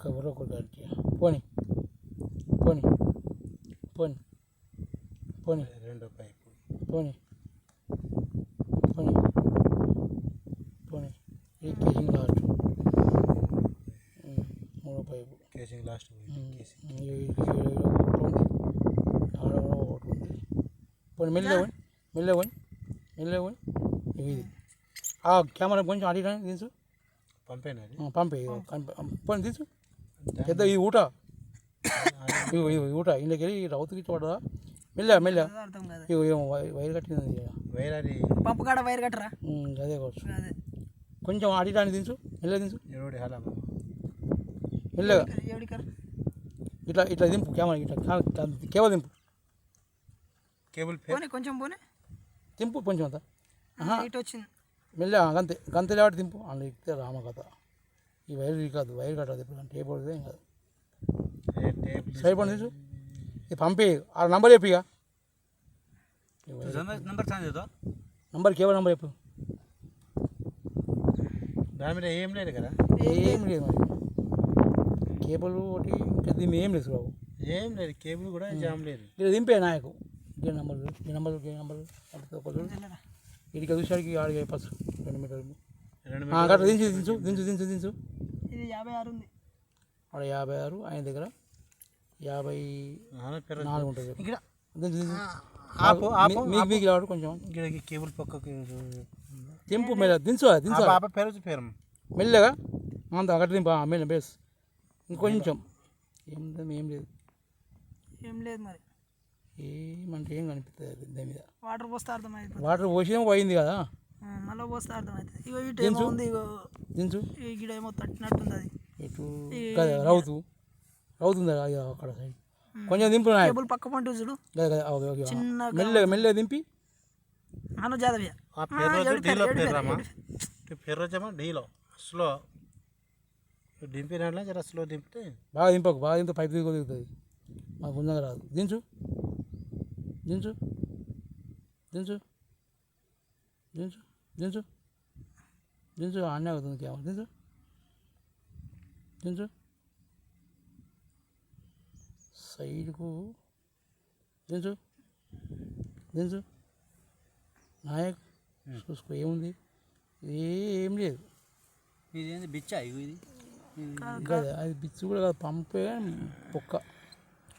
ఒకటి పోనీ పోనీ పోనీ పోనీ రెండో పైపు పోనీ పోనీ పోనీ ఈ కేసింగ్ లాస్ట్ మూడో పైపు కేసింగ్ లాస్ట్ పోనీ మెల్లగా పోనీ ఇది కెమెరా కొంచెం అడిగినా తీసు పంపేనా పంపే పోనీ తీసు పెద్ద ఈ ఊట ఊట ఇంట్లోకి వెళ్ళి రౌతుకి చూడదా మెల్ల ఏమో వైర్ కట్టింది వైర్ అది పంపు కాడ వైర్ కట్టరా అదే కావచ్చు కొంచెం అడిగిరాని దించు మెల్లగా దించు మెల్లగా ఇట్లా దింపు కెమెరా ఇట్లా కేబుల్ దింపు కేబుల్ కొంచెం పోనీ దింపు కొంచెం అంతా ఇటు వచ్చింది మెల్లగా గంతే లేవాటి దింపు అందులో ఎక్కితే రామకథ ఈ వైర్ కాదు వైర్ కట్టదు ఇప్పుడు టేప్ పడితే ఏం కాదు సైడ్ పని తీసు ఇది పంపి ఆ నంబర్ చెప్పు ఇక నంబర్ కేవలం నంబర్ చెప్పు దాని మీద ఏం లేదు కదా ఏం లేదు మరి కేబుల్ ఒకటి ఇంకా దీని ఏం లేదు బాబు ఏం లేదు కేబుల్ కూడా జామ్ లేదు ఇక్కడ దింపే నాయకు ఈ నంబర్ ఇడికి చూసాడికి ఆడికి పసు 2 మీటర్లు గట్ల దించు ఇది 56 ఉంది ఆడ 56 ఆయన దగ్గర 54 ఉంటుంది ఇక్కడ మీకు రావడం కొంచెం కేబుల్ పక్కకి దింపు మెల్ల దించు పేరు మెల్లగా అంత అక్కడ దింపు మెల్ల బేస్ ఇంకొంచెం ఏం లేదు మరి ఏమంటే ఏం కనిపిస్తుంది దాని మీద వాటర్ పోస్తే అర్థమవుతుంది వాటర్ పోసేమో పోయింది కదా మళ్ళీ పోస్తే అర్థమవుతుంది ఇగో ఇటు ఏమో ఉంది ఇగో దించు ఇక్కడ ఏమో తట్టినట్టుంది అది ఇటు రౌతుందా అక్కడ సైడ్ కొంచెం దింపు కేబుల్ పక్క పంట చూడు మెల్లగా దింపి అను జాదవ్య ఫెర్రోజమా డీలో స్లో దింపినట్లా జర స్లో దింపితే బాగా దింపి పైపు దిగుతుంది మాకు ఉందంగా రాదు దించు అన్నీ అవుతుంది కేవలం దించు సైడ్కు దించు నాయక్ చూసుకో ఏముంది ఏం లేదు ఇది బిచ్చా ఇది కదా అది బిచ్చు కూడా కాదు పంపే పొక్క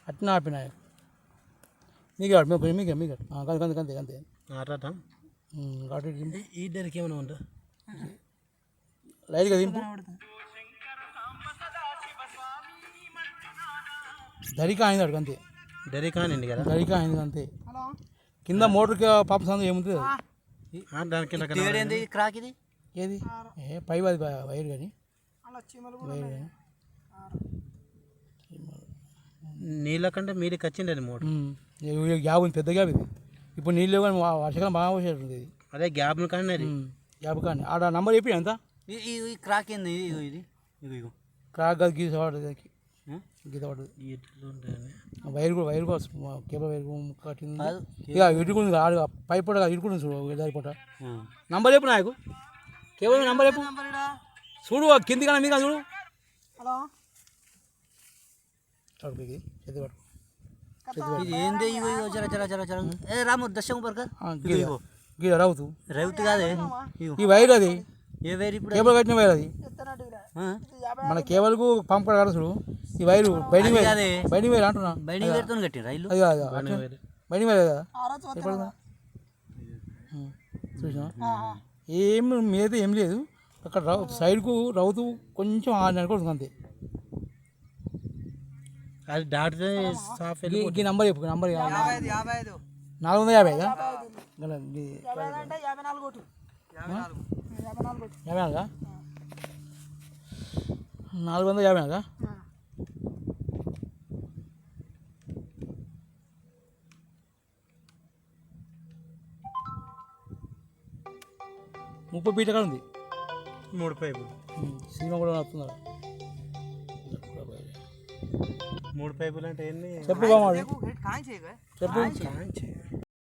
అట్లా ఆపి నాయక్ మీకు అంతే ఈ డైరీకి ఏమైనా ఉందా లైట్గా దింపు దరికా అయింది అడుగు అంతే దరికా అయింది అంతే కింద మోటార్కి పాప సందు ఏముంటుంది దానికి క్రాక్ ఇది ఏది పై అది వైర్ కానీ నీళ్ళ కంటే మీడికి వచ్చింది అది మోటార్ గ్యాప్ ఉంది పెద్ద గ్యాప్ ఇది ఇప్పుడు నీళ్ళు కానీ వర్షాకాలం బాగా వచ్చేటుంది ఇది అదే గ్యాప్ కానీ అది గ్యాప్ కానీ ఆడ నంబర్ చెప్పి ఎంత క్రాక్ ఏంది ఇది క్రాక్ కాదు గీత పడుతుంది గీత పడుతుంది వైర్ కూడా కేబుల్ వైర్ కట్టింది ఇక ఇటుకుంది ఆడు పైప్ కూడా ఇటుకుంటుంది చూడు దారిపూట నంబర్ చెప్పు నాకు కేవలం నంబర్ చెప్పు చూడు కింది కానీ మీద చూడు హలో ఏంది జర జర జర జర ఏ రాము దశం పరక గీడ రౌతు కాదే ఈ వైర్ అది ఏ వైర్ ఇప్పుడు కేబుల్ కట్టిన వైర్ అది మన కేబుల్కు పంప్ కడ చూడు ఈ వైరు బైడింగ్ వైర్ అంటున్నా బైడింగ్ వైర్తో కట్టిన రైలు అది బైడింగ్ వైర్ కదా చూసినా ఏం మీద ఏం లేదు అక్కడ సైడ్కు రౌతు కొంచెం అనుకుంటుంది అంతే అది దాటితే ఈ నంబర్ చెప్పు నంబర్ 450 54 450 30 ఫీట్ ఉంది 3 పైపులు సినిమా కూడా వస్తున్నారు 3 పైపులు అంటే ఎన్ని చెప్పు చెప్పు